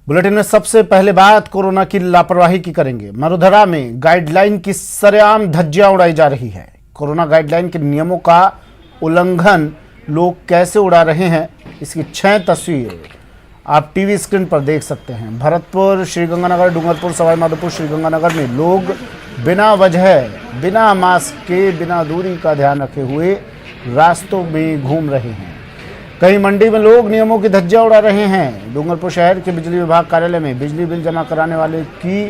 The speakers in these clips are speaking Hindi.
बुलेटिन में सबसे पहले बात कोरोना की लापरवाही की करेंगे। मरुधरा में गाइडलाइन की सरेआम धज्जियां उड़ाई जा रही है। कोरोना गाइडलाइन के नियमों का उल्लंघन लोग कैसे उड़ा रहे हैं, इसकी 6 तस्वीरें आप टीवी स्क्रीन पर देख सकते हैं। भरतपुर, श्रीगंगानगर, डूंगरपुर, सवाई माधोपुर, श्रीगंगानगर में लोग बिना वजह, बिना मास्क के, बिना दूरी का ध्यान रखे हुए रास्तों में घूम रहे हैं। कई मंडी में लोग नियमों की धज्जियां उड़ा रहे हैं। डूंगरपुर शहर के बिजली विभाग कार्यालय में बिजली बिल जमा कराने वाले की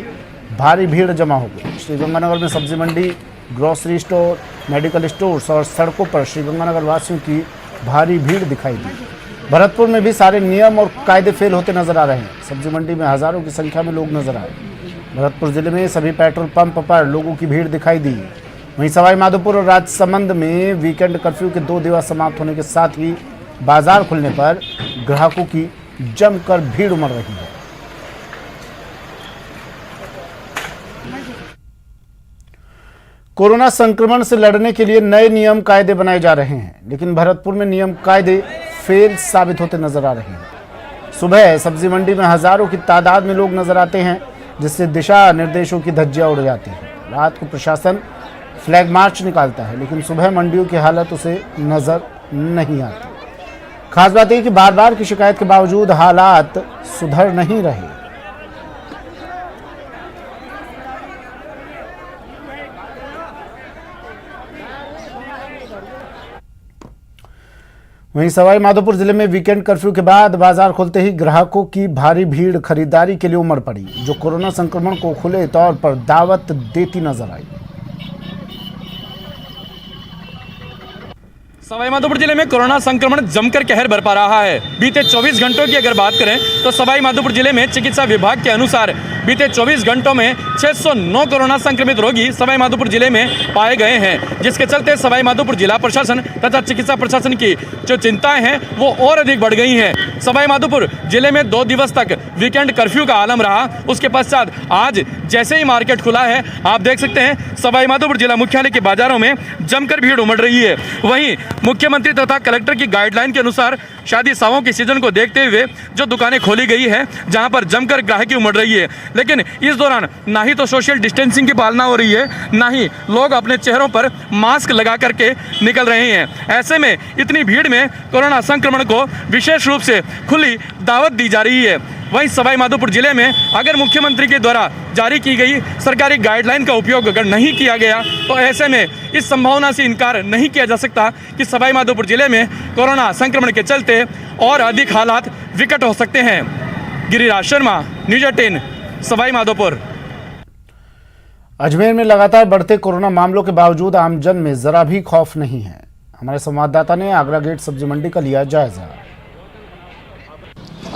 भारी भीड़ जमा हो गई। श्रीगंगानगर में सब्जी मंडी, ग्रोसरी स्टोर, मेडिकल स्टोर्स और सड़कों पर श्रीगंगानगर वासियों की भारी भीड़ दिखाई दी। भरतपुर में भी सारे नियम और कायदे फेल होते नजर आ रहे हैं। सब्जी मंडी में हजारों की संख्या में लोग नजर आए। भरतपुर जिले में सभी पेट्रोल पंप पर लोगों की भीड़ दिखाई दी। वहीं सवाई माधोपुर और राजसमंद में वीकेंड कर्फ्यू के 2 दिवस समाप्त होने के साथ ही बाजार खुलने पर ग्राहकों की जमकर भीड़ उमड़ रही है। कोरोना संक्रमण से लड़ने के लिए नए नियम कायदे बनाए जा रहे हैं, लेकिन भरतपुर में नियम कायदे फेल साबित होते नजर आ रहे हैं। सुबह सब्जी मंडी में हजारों की तादाद में लोग नजर आते हैं, जिससे दिशा निर्देशों की धज्जियां उड़ जाती हैं। रात को प्रशासन फ्लैग मार्च निकालता है, लेकिन सुबह मंडियों की हालत उसे नजर नहीं आती। खास बात यह कि बार बार की शिकायत के बावजूद हालात सुधर नहीं रहे। वहीं सवाई माधोपुर जिले में वीकेंड कर्फ्यू के बाद बाजार खुलते ही ग्राहकों की भारी भीड़ खरीदारी के लिए उमड़ पड़ी, जो कोरोना संक्रमण को खुले तौर पर दावत देती नजर आई। सवाई माधोपुर जिले में कोरोना संक्रमण जमकर कहर बरपा रहा है। बीते 24 घंटों की अगर बात करें तो सवाई माधोपुर जिले में चिकित्सा विभाग के अनुसार बीते 24 घंटों में 609 कोरोना संक्रमित रोगी सवाई माधोपुर जिले में पाए गए हैं, जिसके चलते सवाई माधोपुर जिला प्रशासन तथा चिकित्सा प्रशासन की जो चिंताएं हैं वो और अधिक बढ़ गई हैं। सवाई माधोपुर जिले में 2 दिवस तक वीकेंड कर्फ्यू का आलम रहा। उसके पश्चात आज जैसे ही मार्केट खुला है, आप देख सकते हैं सवाई माधोपुर जिला मुख्यालय के बाजारों में जमकर भीड़ उमड़ रही है। वहीं मुख्यमंत्री तथा कलेक्टर की गाइडलाइन के अनुसार शादी समारोह के सीजन को देखते हुए जो दुकानें खोली गई है, जहां पर जमकर ग्राहकी उमड़ रही है, लेकिन इस दौरान ना ही तो सोशल डिस्टेंसिंग की पालना हो रही है, ना ही लोग अपने चेहरों पर मास्क लगा करके निकल रहे हैं। ऐसे में इतनी भीड़ में कोरोना संक्रमण को विशेष रूप से खुली दावत दी जा रही है। वहीं सवाई माधोपुर जिले में अगर मुख्यमंत्री के द्वारा जारी की गई सरकारी गाइडलाइन का उपयोग अगर नहीं किया गया, तो ऐसे में इस संभावना से इनकार नहीं किया जा सकता कि सवाई माधोपुर जिले में कोरोना संक्रमण के चलते और अधिक हालात विकट हो सकते हैं। गिरिराज शर्मा, न्यूज़ 18, सवाई माधोपुर। अजमेर में लगातार बढ़ते कोरोना मामलों के बावजूद आमजन में जरा भी खौफ नहीं है। हमारे संवाददाता ने आगरा गेट सब्जी मंडी का लिया जायजा।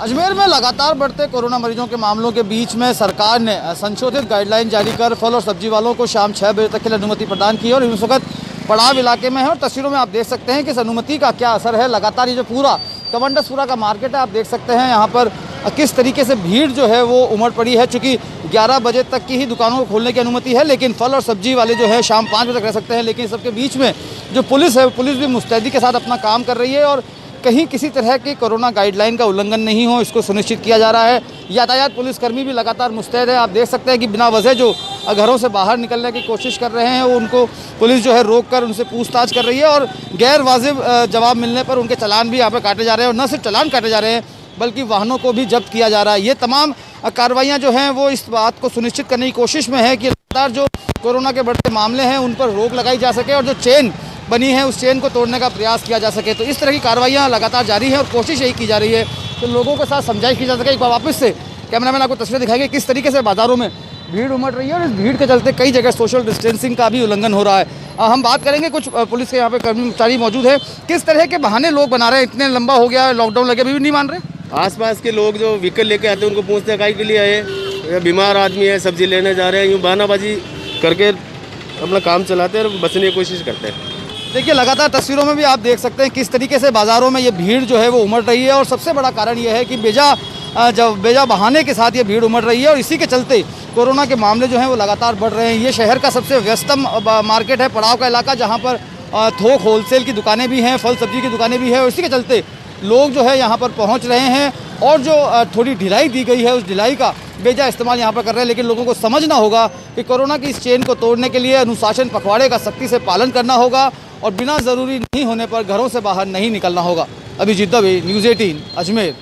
अजमेर में लगातार बढ़ते कोरोना मरीजों के मामलों के बीच में सरकार ने संशोधित गाइडलाइन जारी कर फल और सब्जी वालों को शाम 6 बजे तक के लिए अनुमति प्रदान की और इस वक्त पड़ाव इलाके में है और तस्वीरों में आप देख सकते हैं कि इस अनुमति का क्या असर है। लगातार ये जो पूरा कवंडसपुरा का मार्केट है, आप देख सकते हैं यहाँ पर किस तरीके से भीड़ जो है वो उमड़ पड़ी है। चूँकि 11 बजे तक की ही दुकानों को खोलने की अनुमति है, लेकिन फल और सब्जी वाले जो है शाम 5 बजे तक रह सकते हैं। लेकिन सबके बीच में जो पुलिस है, पुलिस भी मुस्तैदी के साथ अपना काम कर रही है और कहीं किसी तरह की कोरोना गाइडलाइन का उल्लंघन नहीं हो, इसको सुनिश्चित किया जा रहा है। यातायात पुलिसकर्मी भी लगातार मुस्तैद है। आप देख सकते हैं कि बिना वजह जो घरों से बाहर निकलने की कोशिश कर रहे हैं, वो उनको पुलिस जो है रोककर उनसे पूछताछ कर रही है और गैर वाजिब जवाब मिलने पर उनके चालान भी यहाँ पर काटे जा रहे हैं। और न सिर्फ चालान काटे जा रहे हैं, बल्कि वाहनों को भी जब्त किया जा रहा है। ये तमाम कार्रवाइयाँ जो हैं वो इस बात को सुनिश्चित करने की कोशिश में है कि लगातार जो कोरोना के बढ़ते मामले हैं उन पर रोक लगाई जा सके और जो चेन बनी है उस चेन को तोड़ने का प्रयास किया जा सके। तो इस तरह की कार्रवाइयाँ लगातार जारी है और कोशिश यही की जा रही है कि लोगों के साथ समझाइश की जा सके। एक बार वापस से कैमरामैन आपको तस्वीरें दिखाएंगे किस तरीके से बाजारों में भीड़ उमड़ रही है और इस भीड़ के चलते कई जगह सोशल डिस्टेंसिंग का भी उल्लंघन हो रहा है। हम बात करेंगे, कुछ पुलिस के यहाँ पे कर्मचारी मौजूद है। किस तरह के बहाने लोग बना रहे हैं? इतने लंबा हो गया है, लॉकडाउन लगे, अभी भी नहीं मान रहे। आसपास के लोग जो व्हीकल लेके आते हैं उनको पूछते हैं काहे के लिए आए, या बीमार आदमी है, सब्जी लेने जा रहे हैं, यूँ बहानाबाजी करके अपना काम चलाते हैं और बचने की कोशिश करते हैं। देखिए, लगातार तस्वीरों में भी आप देख सकते हैं किस तरीके से बाज़ारों में ये भीड़ जो है वो उमड़ रही है और सबसे बड़ा कारण ये है कि बेजा बहाने के साथ ये भीड़ उमड़ रही है और इसी के चलते कोरोना के मामले जो हैं वो लगातार बढ़ रहे हैं। ये शहर का सबसे व्यस्तम मार्केट है, पड़ाव का इलाका, जहाँ पर थोक होलसेल की दुकानें भी हैं, फल सब्जी की दुकानें भी हैं और इसी के चलते लोग जो है यहाँ पर पहुँच रहे हैं और जो थोड़ी ढिलाई दी गई है उस ढिलाई का बेजा इस्तेमाल यहाँ पर कर रहे हैं। लेकिन लोगों को समझना होगा कि कोरोना की इस चेन को तोड़ने के लिए अनुशासन पखवाड़े का सख्ती से पालन करना होगा और बिना ज़रूरी नहीं होने पर घरों से बाहर नहीं निकलना होगा। अभिजीत दवे, न्यूज़ 18 अजमेर।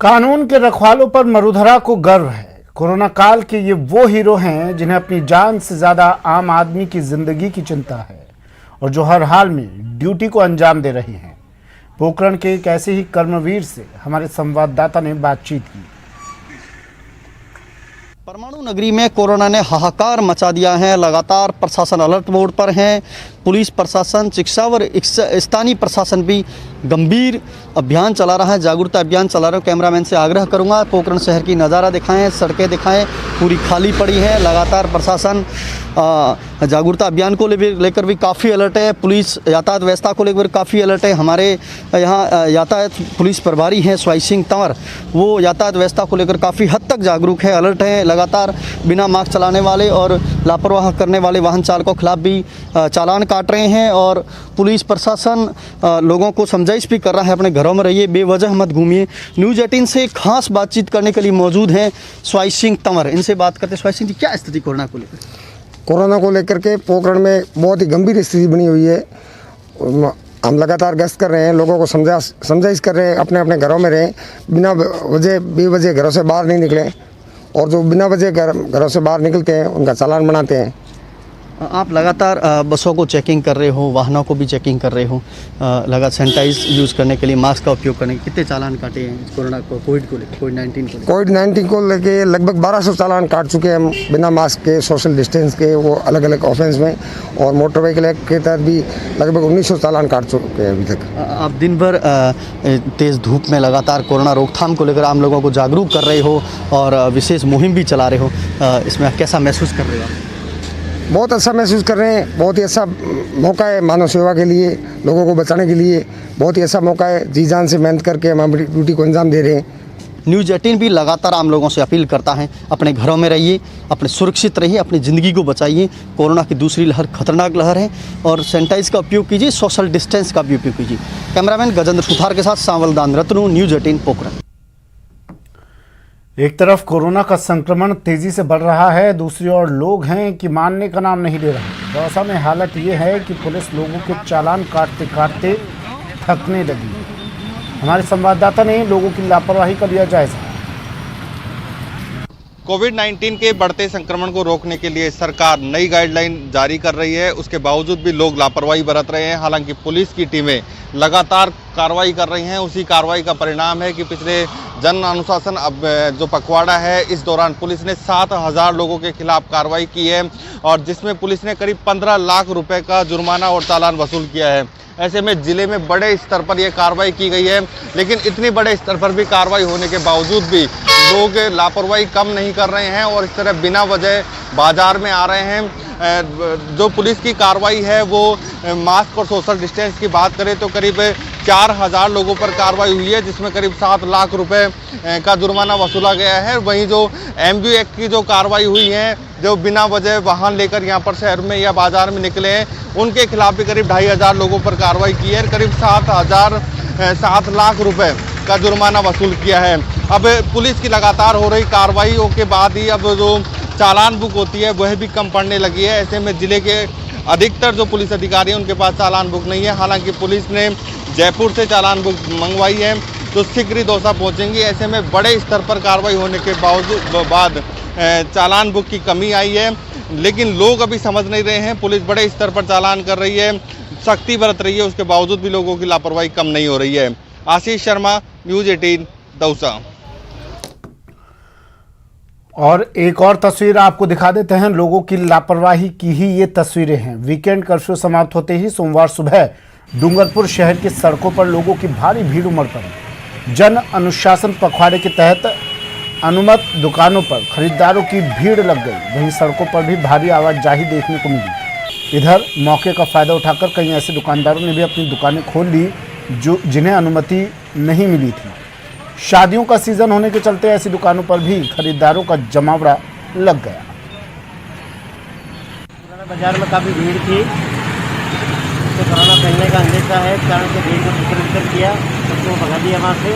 कानून के रखवालों पर मरुधरा को गर्व है। कोरोना काल के ये वो हीरो हैं जिन्हें अपनी जान से ज्यादा आम आदमी की जिंदगी की चिंता है और जो हर हाल में ड्यूटी को अंजाम दे रहे हैं। पोखरण के एक ऐसे ही कर्मवीर से हमारे संवाददाता ने बातचीत की। परमाणु नगरी में कोरोना ने हाहाकार मचा दिया है। लगातार प्रशासन अलर्ट मोड पर है। पुलिस प्रशासन, शिक्षा और स्थानीय प्रशासन भी गंभीर अभियान चला रहा है, जागरूकता अभियान चला रहा है। कैमरामैन से आग्रह करूंगा पोखरण शहर की नज़ारा दिखाएं, सड़कें दिखाएं, पूरी खाली पड़ी है। लगातार प्रशासन जागरूकता अभियान को लेकर भी काफ़ी अलर्ट है। पुलिस यातायात व्यवस्था को लेकर काफ़ी अलर्ट है। हमारे यहाँ यातायात पुलिस प्रभारी हैं स्वाई सिंह तंवर, वो यातायात व्यवस्था को लेकर काफ़ी हद तक जागरूक है, अलर्ट है। लगातार बिना मास्क चलाने वाले और लापरवाह करने वाले वाहन चालकों के खिलाफ भी चालान काट रहे हैं और पुलिस प्रशासन लोगों को समझाइश भी कर रहा है, अपने घरों में रहिए, बेवजह मत घूमिए। न्यूज़ 18 से खास बातचीत करने के लिए मौजूद हैं स्वाई सिंह तंवर। इनसे बात करते हैं। स्वाई सिंह जी, क्या स्थिति कोरोना को लेकर? कोरोना को लेकर के पोखरण में बहुत ही गंभीर स्थिति बनी हुई है। हम लगातार गश्त कर रहे हैं, लोगों को समझाइश कर रहे हैं, अपने अपने घरों में रहें, बिना वजह बेवजह घरों से बाहर नहीं निकलें और जो बिना वजह घरों से बाहर निकलते हैं उनका चालान बनाते हैं। आप लगातार बसों को चेकिंग कर रहे हो, वाहनों को भी चेकिंग कर रहे हो, लगातार सैनिटाइज यूज़ करने के लिए, मास्क का उपयोग करने के कितने चालान काटे हैं कोरोना को, कोविड-19 को लेके लगभग 1200 चालान काट चुके हैं हम, बिना मास्क के, सोशल डिस्टेंस के, वो अलग अलग ऑफेंस में। और मोटर व्हीकल एक्ट के तहत भी लगभग 1900 चालान काट चुके हैं अभी तक। आप दिन भर तेज़ धूप में लगातार कोरोना रोकथाम को लेकर आम लोगों को जागरूक कर रहे हो और विशेष मुहिम भी चला रहे हो, इसमें कैसा महसूस कर रहे हो? बहुत अच्छा महसूस कर रहे हैं। बहुत ही अच्छा मौका है मानव सेवा के लिए, लोगों को बचाने के लिए बहुत ही अच्छा मौका है। जी जान से मेहनत करके हम अपनी ड्यूटी को अंजाम दे रहे हैं। न्यूज़ 18 भी लगातार आम लोगों से अपील करता है, अपने घरों में रहिए, अपने सुरक्षित रहिए, अपनी ज़िंदगी को बचाइए। कोरोना की दूसरी लहर खतरनाक लहर है और सैनिटाइज का उपयोग कीजिए, सोशल डिस्टेंस का भी उपयोग कीजिए। कैमरामैन गजेंद्र सुथार के साथ सांवल दान रत्नू, न्यूज़ 18 पोखरण। एक तरफ कोरोना का संक्रमण तेजी से बढ़ रहा है, दूसरी ओर लोग हैं कि मानने का नाम नहीं ले रहे। दौसा में हालत ये है कि पुलिस लोगों के चालान काटते काटते थकने लगी। हमारे संवाददाता ने लोगों की लापरवाही का लिया जायजा। कोविड-19 के बढ़ते संक्रमण को रोकने के लिए सरकार नई गाइडलाइन जारी कर रही है, उसके बावजूद भी लोग लापरवाही बरत रहे हैं। हालांकि पुलिस की टीमें लगातार कार्रवाई कर रही हैं। उसी कार्रवाई का परिणाम है कि पिछले जन अनुशासन अब जो पखवाड़ा है, इस दौरान पुलिस ने 7000 लोगों के खिलाफ कार्रवाई की है और जिसमें पुलिस ने करीब 15 लाख रुपए का जुर्माना और चालान वसूल किया है। ऐसे में जिले में बड़े स्तर पर यह कार्रवाई की गई है, लेकिन इतनी बड़े स्तर पर भी कार्रवाई होने के बावजूद भी लोग लापरवाही कम नहीं कर रहे हैं और इस तरह बिना वजह बाजार में आ रहे हैं। जो पुलिस की कार्रवाई है वो मास्क और सोशल डिस्टेंस की बात करें तो करीब 4000 लोगों पर कार्रवाई हुई है, जिसमें करीब 7 लाख रुपए का जुर्माना वसूला गया है। वहीं जो एमवी एक्ट की जो कार्रवाई हुई है, जो बिना वजह वाहन लेकर यहाँ पर शहर में या बाजार में निकले हैं, उनके खिलाफ भी करीब 2500 लोगों पर कार्रवाई की है। करीब 7 लाख रुपए का जुर्माना वसूल किया है। अब पुलिस की लगातार हो रही कार्रवाइयों के बाद ही अब जो चालान बुक होती है वह भी कम पड़ने लगी है। ऐसे में जिले के अधिकतर जो पुलिस अधिकारी हैं उनके पास चालान बुक नहीं है। हालांकि पुलिस ने जयपुर से चालान बुक मंगवाई है, तो शीघ्र ही दौसा पहुंचेंगी। ऐसे में बड़े स्तर पर कार्रवाई होने के बाद चालान बुक की कमी आई है, लेकिन लोग अभी समझ नहीं रहे हैं। पुलिस बड़े स्तर पर चालान कर रही है, सख्ती बरत रही है, उसके बावजूद भी लोगों की लापरवाही कम नहीं हो रही है। आशीष शर्मा, न्यूज़ 18 दौसा। और एक और तस्वीर आपको दिखा देते हैं। लोगों की लापरवाही की ही ये तस्वीरें हैं। वीकेंड कर्फ्यू समाप्त होते ही सोमवार सुबह डूंगरपुर शहर की सड़कों पर लोगों की भारी भीड़ उमड़ पड़ी। जन अनुशासन पखवाड़े के तहत अनुमत दुकानों पर खरीदारों की भीड़ लग गई। वहीं सड़कों पर भी भारी आवाजाही देखने को मिली। इधर मौके का फायदा उठाकर कई ऐसे दुकानदारों ने भी अपनी दुकानें खोल ली जिन्हें अनुमति नहीं मिली थी। शादियों का सीजन होने के चलते ऐसी दुकानों पर भी खरीदारों का जमावड़ा लग गया। बाजार में काफ़ी भीड़ थी, तो कोरोना फैलने का अंदेशा है, इस कारण से भीड़ को तितर किया, सबको भगा दिया वहाँ से।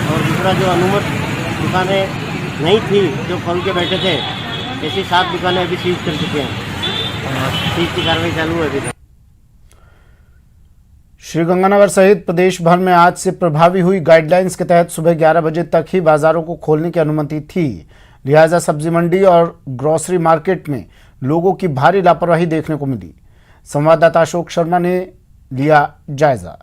और दूसरा जो अनुमत दुकानें नहीं थी जो खोल के बैठे थे, ऐसी 7 दुकानें अभी सीज कर चुके हैं। सीज की कार्रवाई चालू है अभी। श्रीगंगानगर सहित प्रदेश भर में आज से प्रभावी हुई गाइडलाइंस के तहत सुबह 11 बजे तक ही बाजारों को खोलने की अनुमति थी। लिहाजा सब्जी मंडी और ग्रोसरी मार्केट में लोगों की भारी लापरवाही देखने को मिली। संवाददाता अशोक शर्मा ने लिया जायजा।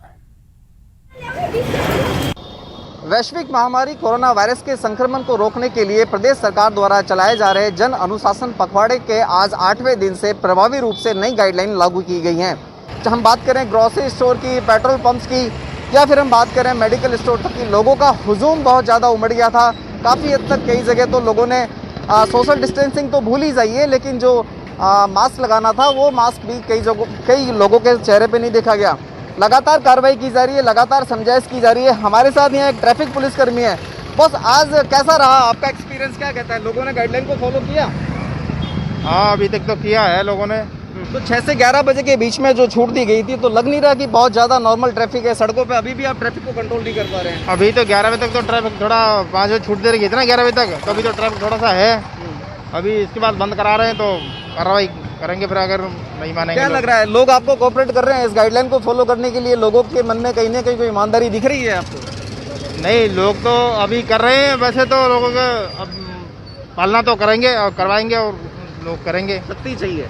वैश्विक महामारी कोरोना वायरस के संक्रमण को रोकने के लिए प्रदेश सरकार द्वारा चलाए जा रहे जन अनुशासन पखवाड़े के आज 8वें दिन से प्रभावी रूप से नई गाइडलाइन लागू की गई हैं। हम बात करें ग्रोसरी स्टोर की, पेट्रोल पंप्स की, या फिर हम बात करें मेडिकल स्टोर तक की, लोगों का हुजूम बहुत ज़्यादा उमड़ गया था। काफ़ी हद तक कई जगह तो लोगों ने सोशल डिस्टेंसिंग तो भूल ही जाइए, लेकिन जो मास्क लगाना था वो मास्क भी कई लोगों के चेहरे पे नहीं देखा गया। लगातार कार्रवाई की जा रही है, लगातार समझाइश की जा रही है। हमारे साथ यहाँ एक ट्रैफिक पुलिसकर्मी है। बस आज कैसा रहा आपका एक्सपीरियंस, क्या कहता है? लोगों ने गाइडलाइन को फॉलो किया? हाँ, अभी तक तो किया है लोगों ने। तो 6 से 11 बजे के बीच में जो छूट दी गई थी, तो लग नहीं रहा कि बहुत ज़्यादा नॉर्मल ट्रैफिक है सड़कों पे? अभी भी आप ट्रैफिक को कंट्रोल नहीं कर पा रहे हैं? अभी तो 11 बजे तक तो ट्रैफिक थोड़ा 5 बजे छूट दे रही थी ना, 11 बजे तक, तो अभी तो ट्रैफिक थोड़ा सा है। अभी इसके बाद बंद करा रहे हैं, तो कार्रवाई करेंगे फिर अगर नहीं मानेंगे। क्या लग रहा है, लोग आपको कोऑपरेट कर रहे हैं इस गाइडलाइन को फॉलो करने के लिए? लोगों के मन में कहीं ना कहीं कोई ईमानदारी दिख रही है आपको? नहीं, लोग तो अभी कर रहे हैं, वैसे तो लोगों को अब पालना तो करेंगे और करवाएंगे और लोग करेंगे। सख्ती चाहिए,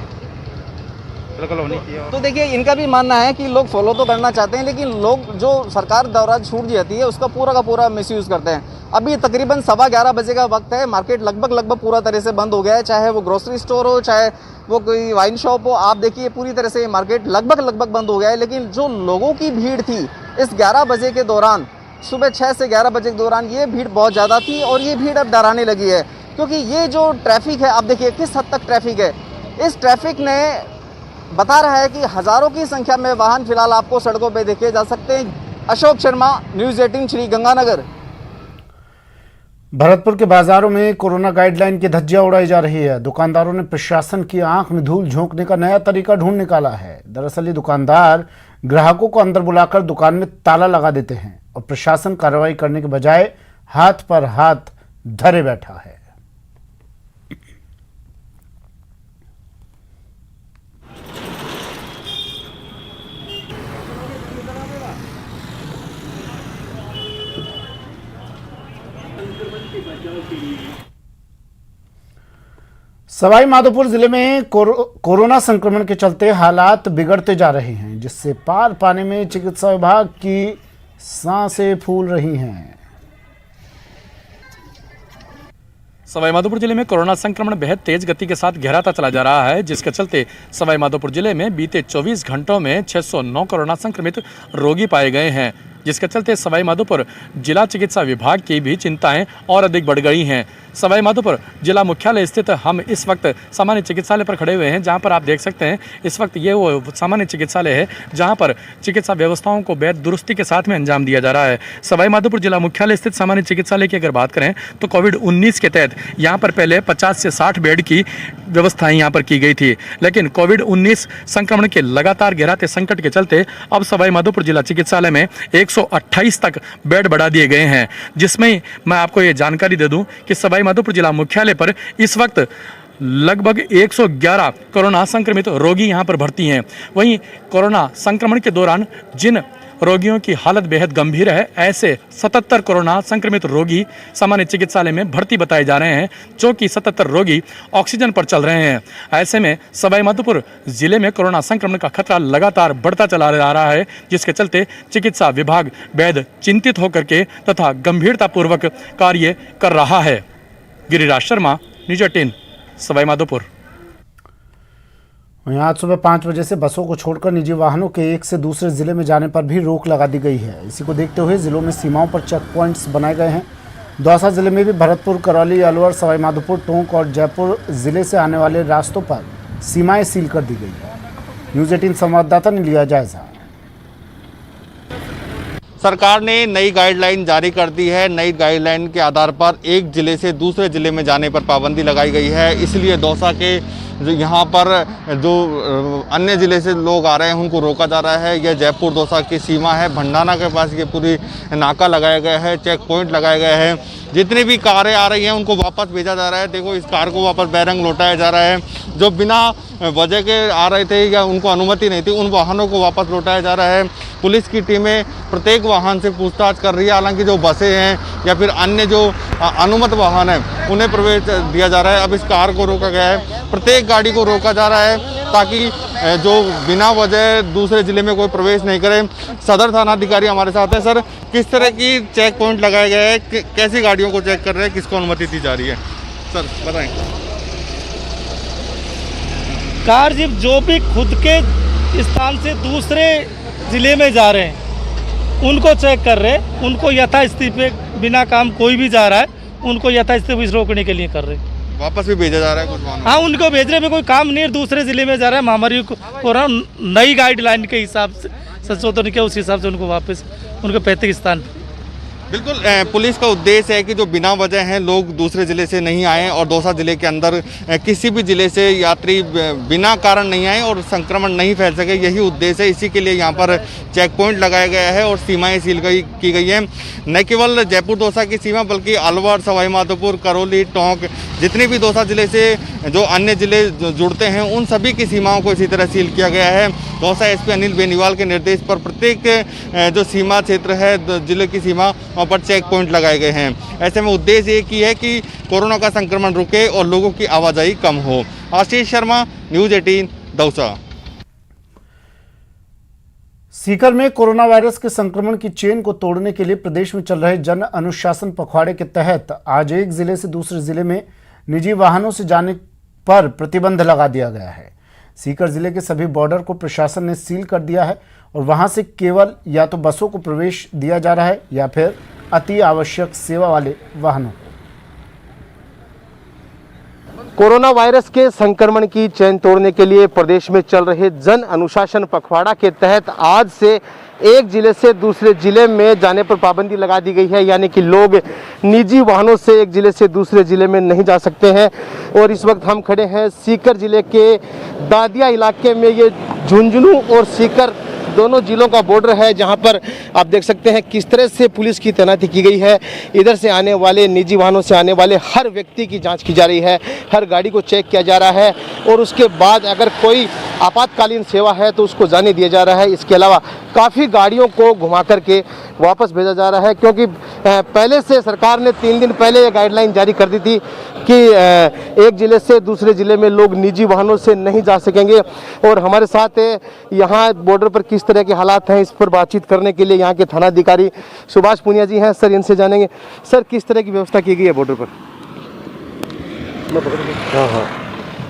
बिल्कुल होनी चाहिए। तो देखिए, इनका भी मानना है कि लोग फॉलो तो करना चाहते हैं, लेकिन लोग जो सरकार द्वारा छूट दी जाती है उसका पूरा का पूरा मिसयूज करते हैं। अभी तकरीबन 11:15 बजे का वक्त है। मार्केट लगभग पूरा तरह से बंद हो गया है, चाहे वो ग्रोसरी स्टोर हो, चाहे वो कोई वाइन शॉप हो। आप देखिए पूरी तरह से मार्केट लगभग बंद हो गया है। लेकिन जो लोगों की भीड़ थी इस 11 बजे के दौरान, सुबह 6 से 11 बजे के दौरान, ये भीड़ बहुत ज़्यादा थी और ये भीड़ अब डराने लगी है। क्योंकि ये जो ट्रैफिक है, आप देखिए किस हद तक ट्रैफिक है। इस ट्रैफिक ने बता रहा है कि हज़ारों की संख्या में वाहन फिलहाल आपको सड़कों पर देखे जा सकते हैं। अशोक शर्मा, न्यूज़ 18 श्रीगंगानगर। भरतपुर के बाजारों में कोरोना गाइडलाइन की धज्जियां उड़ाई जा रही है। दुकानदारों ने प्रशासन की आंख में धूल झोंकने का नया तरीका ढूंढ निकाला है। दरअसल ये दुकानदार ग्राहकों को अंदर बुलाकर दुकान में ताला लगा देते हैं और प्रशासन कार्रवाई करने के बजाय हाथ पर हाथ धरे बैठा है। सवाई माधोपुर जिले में कोरोना संक्रमण के चलते हालात बिगड़ते जा रहे हैं, जिससे पार पाने में चिकित्सा विभाग की सांसें फूल रही हैं। सवाई माधोपुर जिले में कोरोना संक्रमण बेहद तेज गति के साथ गहराता चला जा रहा है, जिसके चलते सवाई माधोपुर जिले में बीते 24 घंटों में 609 कोरोना संक्रमित रोगी पाए गए हैं, जिसके चलते सवाई माधोपुर जिला चिकित्सा विभाग की भी चिंताएं और अधिक बढ़ गई हैं। सवाई माधोपुर जिला मुख्यालय स्थित हम इस वक्त सामान्य चिकित्सालय पर खड़े हुए हैं, जहां पर आप देख सकते हैं इस वक्त ये वो सामान्य चिकित्सालय है जहां पर चिकित्सा व्यवस्थाओं को बेहद दुरुस्ती के साथ में अंजाम दिया जा रहा है। सवाई माधोपुर जिला मुख्यालय स्थित सामान्य चिकित्सालय की अगर बात करें तो कोविड-19 के तहत यहाँ पर पहले 50 से 60 बेड की व्यवस्थाएं यहाँ पर की गई थी, लेकिन कोविड-19 संक्रमण के लगातार गहराते संकट के चलते अब सवाई माधोपुर जिला चिकित्सालय में 128 तक बेड बढ़ा दिए गए हैं। जिसमें मैं आपको ये जानकारी दे दूं कि सवाई माधोपुर जिला मुख्यालय पर इस वक्त लगभग 111 कोरोना संक्रमित रोगी यहां पर भर्ती हैं। वहीं कोरोना संक्रमण के दौरान जिन रोगियों की हालत बेहद गंभीर है, ऐसे 77 कोरोना संक्रमित रोगी सामान्य चिकित्सालय में भर्ती बताए जा रहे हैं, जो कि 77 रोगी ऑक्सीजन पर चल रहे हैं। ऐसे में सवाई माधोपुर जिले में कोरोना संक्रमण का खतरा लगातार बढ़ता चला जा रहा है, जिसके चलते चिकित्सा विभाग बेहद चिंतित होकर के तथा गंभीरतापूर्वक कार्य कर रहा है। गिरिराज शर्मा, न्यूज़ 18 सवाई माधोपुर। वहीं आज सुबह 5 बजे से बसों को छोड़कर निजी वाहनों के एक से दूसरे जिले में जाने पर भी रोक लगा दी गई है। इसी को देखते हुए जिलों में सीमाओं पर चेक पॉइंट्स बनाए गए हैं। दौसा जिले में भी भरतपुर, करौली, अलवर, सवाई माधोपुर, टोंक और जयपुर जिले से आने वाले रास्तों पर सीमाएं सील कर दी गई है। न्यूज़ 18 संवाददाता ने लिया जायजा। सरकार ने नई गाइडलाइन जारी कर दी है। नई गाइडलाइन के आधार पर एक ज़िले से दूसरे ज़िले में जाने पर पाबंदी लगाई गई है। इसलिए दौसा के जो यहाँ पर जो अन्य ज़िले से लोग आ रहे हैं उनको रोका जा रहा है। यह जयपुर दौसा की सीमा है। भंडाना के पास ये पूरी नाका लगाया गया है, चेक पॉइंट लगाए गए हैं। जितनी भी कारें आ रही हैं उनको वापस भेजा जा रहा है। देखो, इस कार को वापस बैरंग लौटाया जा रहा है। जो बिना वजह के आ रहे थे या उनको अनुमति नहीं थी, उन वाहनों को वापस लौटाया जा रहा है। पुलिस की टीमें प्रत्येक वाहन से पूछताछ कर रही है। हालांकि जो बसें हैं या फिर अन्य जो अनुमत वाहन हैं उन्हें प्रवेश दिया जा रहा है। अब इस कार को रोका गया है, प्रत्येक गाड़ी को रोका जा रहा है ताकि जो बिना वजह दूसरे ज़िले में कोई प्रवेश नहीं करे। सदर थाना अधिकारी हमारे साथ हैं। सर, किस तरह की चेक पॉइंट लगाए गए हैं, कैसी गाड़ियों को चेक कर रहे हैं, किसको अनुमति दी जा रही है? सर बताएं। कार जीप जो भी खुद के स्थान से दूसरे ज़िले में जा रहे हैं उनको चेक कर रहे हैं। उनको यथास्थिति पे बिना काम कोई भी जा रहा है उनको यथास्थिति पे रोकने के लिए कर रहे हैं। वापस भी भेजा जा रहा है कुछ वाहनों? हाँ, उनको भेजने में कोई काम नहीं है। दूसरे ज़िले में जा रहा है। महामारी को नई गाइडलाइन के हिसाब से संशोधन किया, उस हिसाब से उनको वापस उनके पैतृक स्थान। बिल्कुल, पुलिस का उद्देश्य है कि जो बिना वजह हैं लोग दूसरे ज़िले से नहीं आएँ और दौसा ज़िले के अंदर किसी भी ज़िले से यात्री बिना कारण नहीं आए और संक्रमण नहीं फैल सके। यही उद्देश्य है। इसी के लिए यहाँ पर चेक पॉइंट लगाया गया है और सीमाएं सील की गई हैं। न केवल जयपुर दौसा की सीमा बल्कि अलवर, सवाई माधोपुर, करौली, टोंक, जितने भी दौसा ज़िले से जो अन्य ज़िले जुड़ते हैं उन सभी की सीमाओं को इसी तरह सील किया गया है। दौसा एसपी अनिल बेनीवाल के निर्देश पर प्रत्येक जो सीमा क्षेत्र है ज़िले की सीमा वहाँ पर चेक पॉइंट लगाए गए हैं। ऐसे में उद्देश्य एक ही है कि कोरोना का संक्रमण रुके और लोगों की आवाजाही कम हो। आशीष शर्मा, न्यूज़ 18, दौसा। सीकर में कोरोना वायरस के संक्रमण की चेन को तोड़ने के लिए प्रदेश में चल रहे जन अनुशासन पखवाड़े के तहत आज एक जिले से दूसरे जिले में निजी वाहनों से जाने पर प्रतिबंध लगा दिया गया है। सीकर जिले के सभी बॉर्डर को प्रशासन ने सील कर दिया है और वहां से केवल या तो बसों को प्रवेश दिया जा रहा है या फिर अति आवश्यक सेवा वाले वाहनों को। कोरोना वायरस के संक्रमण की चेन तोड़ने के लिए प्रदेश में चल रहे जन अनुशासन पखवाड़ा के तहत आज से एक जिले से दूसरे जिले में जाने पर पाबंदी लगा दी गई है। यानी कि लोग निजी वाहनों से एक जिले से दूसरे जिले में नहीं जा सकते हैं। और इस वक्त हम खड़े हैं सीकर जिले के दादिया इलाके में। ये झुंझुनू और सीकर दोनों जिलों का बॉर्डर है, जहां पर आप देख सकते हैं किस तरह से पुलिस की तैनाती की गई है। इधर से आने वाले निजी वाहनों से आने वाले हर व्यक्ति की जांच की जा रही है, हर गाड़ी को चेक किया जा रहा है और उसके बाद अगर कोई आपातकालीन सेवा है तो उसको जाने दिया जा रहा है। इसके अलावा काफ़ी गाड़ियों को घुमा करके वापस भेजा जा रहा है, क्योंकि पहले से सरकार ने 3 दिन पहले ये गाइडलाइन जारी कर दी थी कि एक ज़िले से दूसरे ज़िले में लोग निजी वाहनों से नहीं जा सकेंगे। और हमारे साथ यहाँ बॉर्डर पर किस तरह के हालात हैं इस पर बातचीत करने के लिए यहाँ के थानाधिकारी सुभाष पुनिया जी हैं। सर, इनसे जानेंगे, सर किस तरह की व्यवस्था की गई है बॉर्डर पर? हाँ,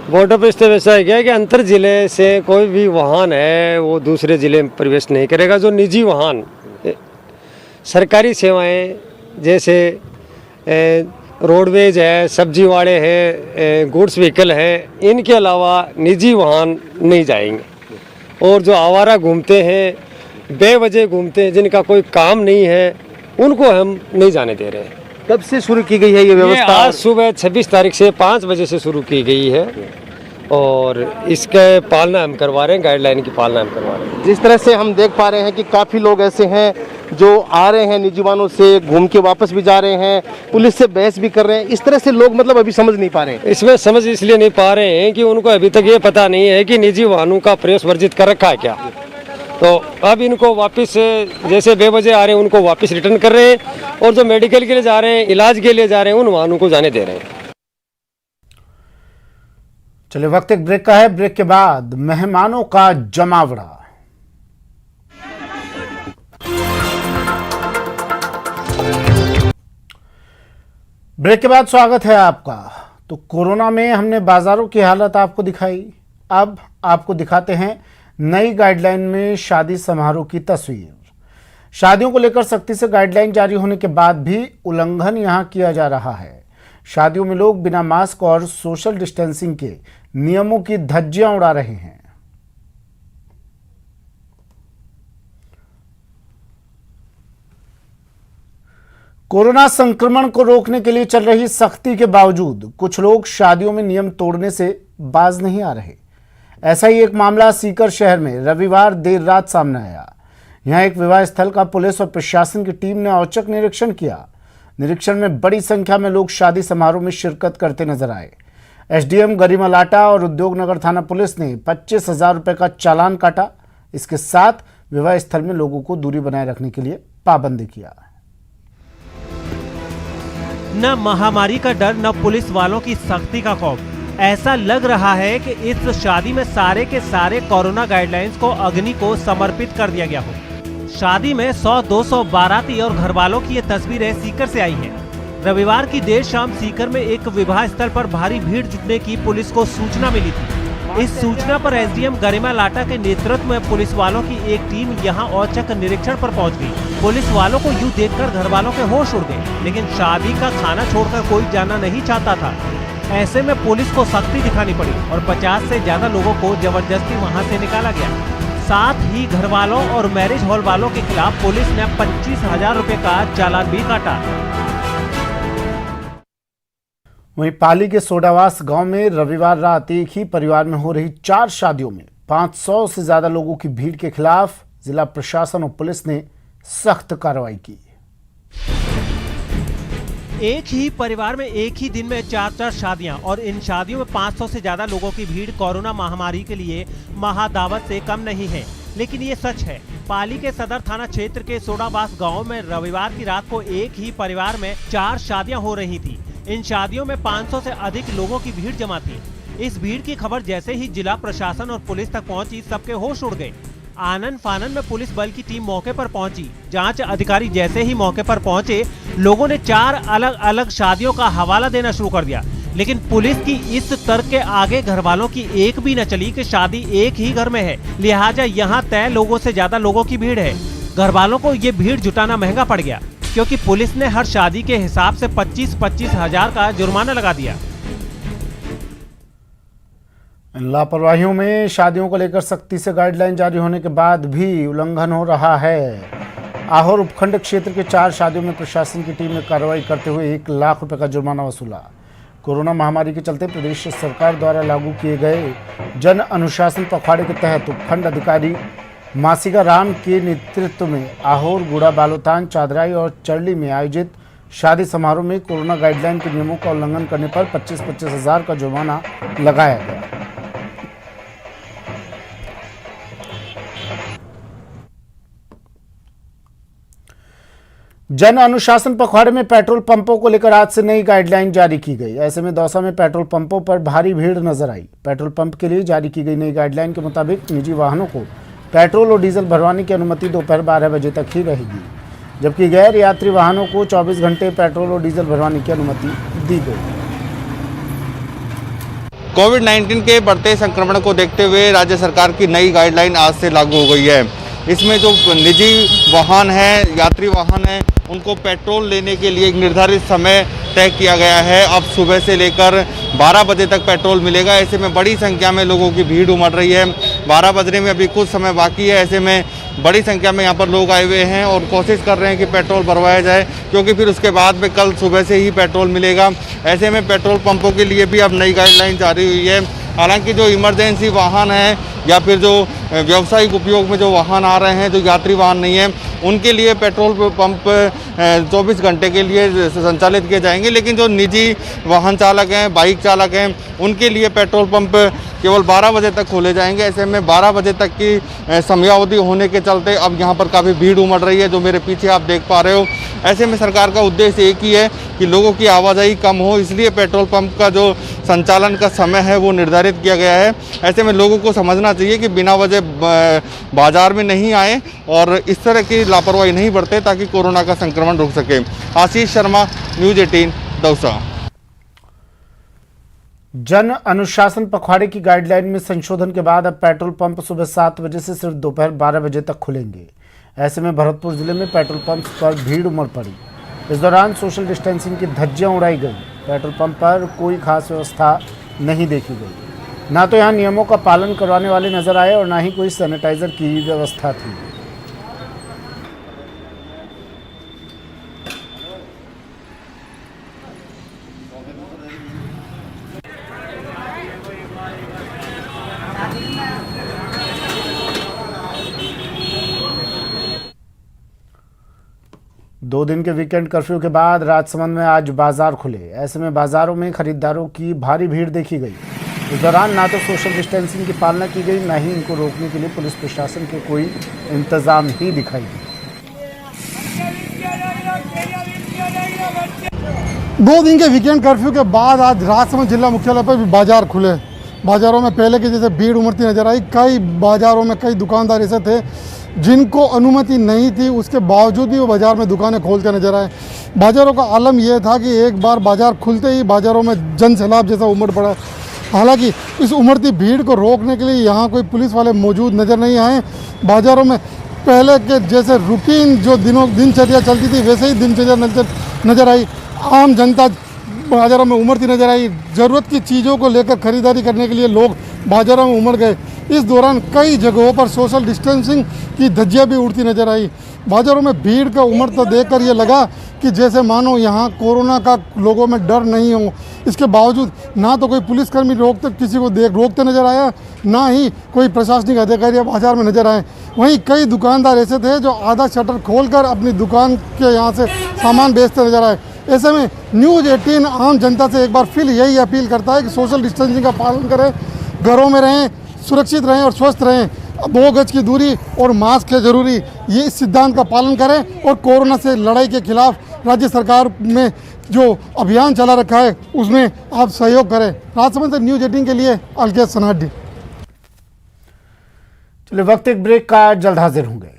बॉर्डर पर इस तरह वैसा है क्या कि अंतर ज़िले से कोई भी वाहन है वो दूसरे ज़िले में प्रवेश नहीं करेगा। जो निजी वाहन सरकारी सेवाएं जैसे रोडवेज है, सब्जी वाले हैं, गुड्स व्हीकल है, इनके अलावा निजी वाहन नहीं जाएंगे। और जो आवारा घूमते हैं, बेवजह घूमते हैं, जिनका कोई काम नहीं है, उनको हम नहीं जाने दे रहे हैं। कब से शुरू की गई है ये व्यवस्था? आज सुबह 26 तारीख से 5 बजे से शुरू की गई है और इसके पालना हम करवा रहे हैं, गाइडलाइन की पालना हम करवा रहे हैं। जिस तरह से हम देख पा रहे हैं कि काफ़ी लोग ऐसे हैं जो आ रहे हैं निजी वाहनों से, घूम के वापस भी जा रहे हैं, पुलिस से बहस भी कर रहे हैं। इस तरह से लोग मतलब अभी समझ नहीं पा रहे हैं। इसमें समझ इसलिए नहीं पा रहे हैं कि उनको अभी तक ये पता नहीं है कि निजी वाहनों का प्रवेश वर्जित कर रखा है क्या। तो अब इनको वापस जैसे बेवजह आ रहे हैं उनको वापस रिटर्न कर रहे हैं और जो मेडिकल के लिए जा रहे हैं, इलाज के लिए जा रहे हैं, उन वाहनों को जाने दे रहे हैं। चलिए, वक्त एक ब्रेक का है। ब्रेक के बाद मेहमानों का जमावड़ा। ब्रेक के बाद स्वागत है आपका। तो कोरोना में हमने बाजारों की हालत आपको दिखाई, अब आपको दिखाते हैं नई गाइडलाइन में शादी समारोह की तस्वीर। शादियों को लेकर सख्ती से गाइडलाइन जारी होने के बाद भी उल्लंघन यहां किया जा रहा है। शादियों में लोग बिना मास्क और सोशल डिस्टेंसिंग के नियमों की धज्जियां उड़ा रहे हैं। कोरोना संक्रमण को रोकने के लिए चल रही सख्ती के बावजूद कुछ लोग शादियों में नियम तोड़ने से बाज नहीं आ रहे। ऐसा ही एक मामला सीकर शहर में रविवार देर रात सामने आया। यहां एक विवाह स्थल का पुलिस और प्रशासन की टीम ने औचक निरीक्षण किया। निरीक्षण में बड़ी संख्या में लोग शादी समारोह में शिरकत करते नजर आए। एसडीएम गरिमा लाटा और उद्योग नगर थाना पुलिस ने 25,000 रुपए का चालान काटा। इसके साथ विवाह स्थल में लोगों को दूरी बनाए रखने के लिए पाबंदी किया। न महामारी का डर, न पुलिस वालों की सख्ती का खौफ। ऐसा लग रहा है कि इस शादी में सारे के सारे कोरोना गाइडलाइंस को अग्नि को समर्पित कर दिया गया हो। शादी में 100-200 बाराती और घरवालों की ये तस्वीरें सीकर से आई हैं। रविवार की देर शाम सीकर में एक विवाह स्थल पर भारी भीड़ जुटने की पुलिस को सूचना मिली थी। इस सूचना पर एसडीएम गरिमा लाटा के नेतृत्व में पुलिस वालों की एक टीम यहां औचक निरीक्षण पर पहुंच गई। पुलिस वालों को यूं देखकर घर वालों के होश उड़ गए, लेकिन शादी का खाना छोड़कर कोई जाना नहीं चाहता था। ऐसे में पुलिस को सख्ती दिखानी पड़ी और 50 से ज्यादा लोगों को जबरदस्ती वहां से निकाला गया। साथ ही घर वालों और मैरिज हॉल वालों के खिलाफ पुलिस ने 25,000 रुपए का चालान भी काटा। वहीं पाली के सोडावास गांव में रविवार रात एक ही परिवार में हो रही 4 शादियों में 500 से ज्यादा लोगों की भीड़ के खिलाफ जिला प्रशासन और पुलिस ने सख्त कार्रवाई की। एक ही परिवार में एक ही दिन में 4 शादियां और इन शादियों में 500 से ज्यादा लोगों की भीड़ कोरोना महामारी के लिए महादावत से कम नहीं है। लेकिन ये सच है। पाली के सदर थाना क्षेत्र के सोडावास गांव में रविवार की रात को एक ही परिवार में 4 शादियां हो रही थी। इन शादियों में 500 से अधिक लोगों की भीड़ जमा थी। इस भीड़ की खबर जैसे ही जिला प्रशासन और पुलिस तक पहुंची, सबके होश उड़ गए। आनन फानन में पुलिस बल की टीम मौके पर पहुंची। जांच अधिकारी जैसे ही मौके पर पहुंचे, लोगों ने 4 अलग अलग शादियों का हवाला देना शुरू कर दिया। लेकिन पुलिस की इस तर्क के आगे घर वालों की एक भी न चली कि शादी एक ही घर में है, लिहाजा यहाँ तय लोगों से ज्यादा लोगों की भीड़ है। घर वालों को ये भीड़ जुटाना महंगा पड़ गया, क्योंकि पुलिस ने हर शादी के हिसाब से 25-25 हजार का जुर्माना लगा दिया। लापरवाहियों में शादियों को लेकर सख्ती से गाइडलाइन जारी होने के बाद भी उल्लंघन हो रहा है। आहोर उपखंड क्षेत्र के 4 शादियों में प्रशासन की टीम ने कार्रवाई करते हुए 1 लाख रुपए का जुर्माना वसूला। कोरोना महामारी के चलते प्रदेश सरकार द्वारा लागू किए गए जन अनुशासन पखवाड़े के तहत उपखंड अधिकारी मासिका राम के नेतृत्व में आहोर, गुड़ा, बालोतान, चादराई और चरली में आयोजित शादी समारोह में कोरोना गाइडलाइन के नियमों का उल्लंघन करने पर 25-25 हजार का जुर्माना लगाया गया। जन अनुशासन पखवाड़े में पेट्रोल पंपों को लेकर आज से नई गाइडलाइन जारी की गई। ऐसे में दौसा में पेट्रोल पंपों पर भारी भीड़ नजर आई। पेट्रोल पंप के लिए जारी की गई नई गाइडलाइन के मुताबिक निजी वाहनों को पेट्रोल और डीजल भरवाने की अनुमति दोपहर 12 बजे तक ही रहेगी, जबकि गैर यात्री वाहनों को 24 घंटे पेट्रोल और डीजल भरवाने की अनुमति दी गई। कोविड-19 के बढ़ते संक्रमण को देखते हुए राज्य सरकार की नई गाइडलाइन आज से लागू हो गई है। इसमें जो निजी वाहन हैं, यात्री वाहन हैं, उनको पेट्रोल लेने के लिए एक निर्धारित समय तय किया गया है। अब सुबह से लेकर 12 बजे तक पेट्रोल मिलेगा। ऐसे में बड़ी संख्या में लोगों की भीड़ उमड़ रही है। 12 बजने में अभी कुछ समय बाकी है। ऐसे में बड़ी संख्या में यहाँ पर लोग आए हुए हैं और कोशिश कर रहे हैं कि पेट्रोल भरवाया जाए, क्योंकि फिर उसके बाद में कल सुबह से ही पेट्रोल मिलेगा। ऐसे में पेट्रोल पंपों के लिए भी अब नई गाइडलाइन जारी हुई है। हालांकि जो इमरजेंसी वाहन हैं या फिर जो व्यावसायिक उपयोग में जो वाहन आ रहे हैं, जो यात्री वाहन नहीं है, उनके लिए पेट्रोल पंप 24 घंटे के लिए संचालित किए जाएंगे। लेकिन जो निजी वाहन चालक हैं, बाइक चालक हैं, उनके लिए पेट्रोल पंप केवल 12 बजे तक खोले जाएंगे। ऐसे में 12 बजे तक की समयावधि होने के चलते अब यहाँ पर काफ़ी भीड़ उमड़ रही है, जो मेरे पीछे आप देख पा रहे हो। ऐसे में सरकार का उद्देश्य एक ही है कि लोगों की आवाजाही कम हो, इसलिए पेट्रोल पंप का जो संचालन का समय है वो निर्धारित किया गया है। ऐसे में लोगों को समझना चाहिए कि बिना वजह बाजार में नहीं आए और इस तरह की लापरवाही नहीं बरते, ताकि कोरोना का संक्रमण रुक सके। आशीष शर्मा, न्यूज़ 18, दौसा। जन अनुशासन पखवाड़े की गाइडलाइन में संशोधन के बाद अब पेट्रोल पंप सुबह 7 बजे से सिर्फ दोपहर 12 बजे तक खुलेंगे। ऐसे में भरतपुर जिले में पेट्रोल पंप पर भीड़ उमड़ पड़ी। इस दौरान सोशल डिस्टेंसिंग की धज्जियां उड़ाई गई। पेट्रोल पंप पर कोई खास व्यवस्था नहीं देखी गई। ना तो यहाँ नियमों का पालन करवाने वाले नजर आए और ना ही कोई सैनिटाइजर की व्यवस्था थी। 2 दिन के वीकेंड कर्फ्यू के बाद राजसमंद में आज बाजार खुले। ऐसे में बाजारों में खरीदारों की भारी भीड़ देखी गई। इस दौरान ना तो सोशल डिस्टेंसिंग की पालना की गई, न ही इनको रोकने के लिए पुलिस प्रशासन के कोई इंतजाम ही दिखाई दिए। 2 दिन के वीकेंड कर्फ्यू के बाद आज राजसमंद जिला मुख्यालय पर भी बाजार खुले। बाजारों में पहले की जैसे भीड़ उमड़ती नजर आई। कई बाजारों में कई दुकानदार ऐसे थे जिनको अनुमति नहीं थी, उसके बावजूद भी वो बाजार में दुकानें खोलते नजर आए। बाजारों का आलम यह था कि एक बार बाजार खुलते ही बाजारों में जन सैलाब जैसा उमड़ पड़ा। हालांकि इस उमड़ती भीड़ को रोकने के लिए यहाँ कोई पुलिस वाले मौजूद नजर नहीं आए। बाजारों में पहले के जैसे रूटीन जो दिनचर्या चलती थी वैसे ही दिनचर्या नजर आई। आम जनता बाजारों में उमड़ती नजर आई। ज़रूरत की चीज़ों को लेकर खरीदारी करने के लिए लोग बाजारों में उमड़ गए। इस दौरान कई जगहों पर सोशल डिस्टेंसिंग की धज्जियां भी उड़ती नजर आई। बाजारों में भीड़ का उमड़ता देखकर ये लगा कि जैसे मानो यहाँ कोरोना का लोगों में डर नहीं हो। इसके बावजूद ना तो कोई पुलिसकर्मी किसी को रोकते नजर आया, ना ही कोई प्रशासनिक अधिकारी बाजार में नजर आए। वहीं कई दुकानदार ऐसे थे जो आधा शटर खोलकर अपनी दुकान के यहाँ से सामान बेचते नजर आए। ऐसे में न्यूज़ 18 आम जनता से एक बार फिर यही अपील करता है कि सोशल डिस्टेंसिंग का पालन करें, घरों में रहें, सुरक्षित रहें और स्वस्थ रहें। 2 गज की दूरी और मास्क है जरूरी, ये इस सिद्धांत का पालन करें और कोरोना से लड़ाई के खिलाफ राज्य सरकार में जो अभियान चला रखा है उसमें आप सहयोग करें। राजसमंद से न्यूज़ 18 के लिए अलकेश सनाडी। चलिए वक्त एक ब्रेक का, जल्द हाजिर होंगे।